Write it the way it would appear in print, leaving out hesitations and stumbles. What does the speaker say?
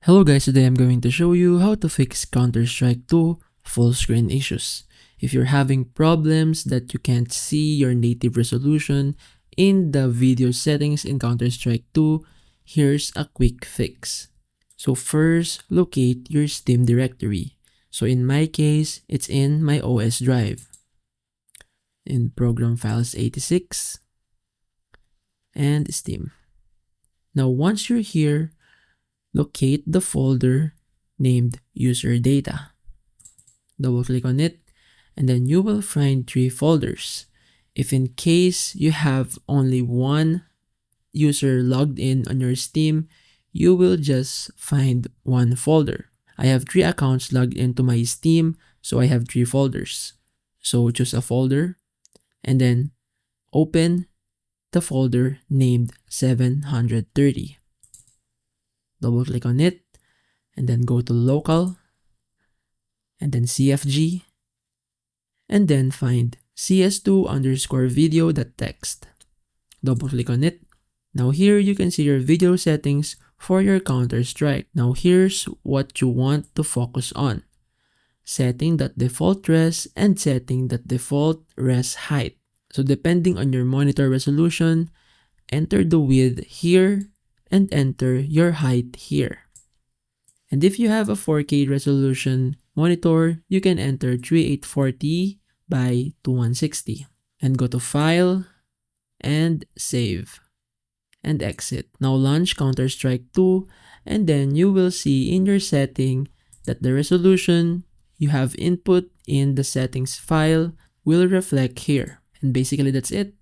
Hello guys, today I'm going to show you how to fix Counter-Strike 2 full screen issues. If you're having problems that you can't see your native resolution in the video settings in Counter-Strike 2, here's a quick fix. So first, locate your Steam directory. So in my case, it's in my OS drive. In Program Files 86 and Steam. Now once you're here, locate the folder named user data. Double click on it and then you will find 3 folders. If in case you have only one user logged in on your Steam, you will just find one folder. I have 3 accounts logged into my Steam, so I have 3 folders. So choose a folder and then open the folder named 730. Double click on it and then go to local and then CFG and then find CS2 underscore video.txt. Double click on it. Now here you can see your video settings for your Counter-Strike. Now here's what you want to focus on. Setting that default res and setting that default res height. So depending on your monitor resolution, enter the width here and enter your height here. And if you have a 4K resolution monitor, you can enter 3840 by 2160 and go to File and Save and exit. Now launch Counter-Strike 2 and then you will see in your setting that the resolution you have input in the settings file will reflect here. And basically that's it.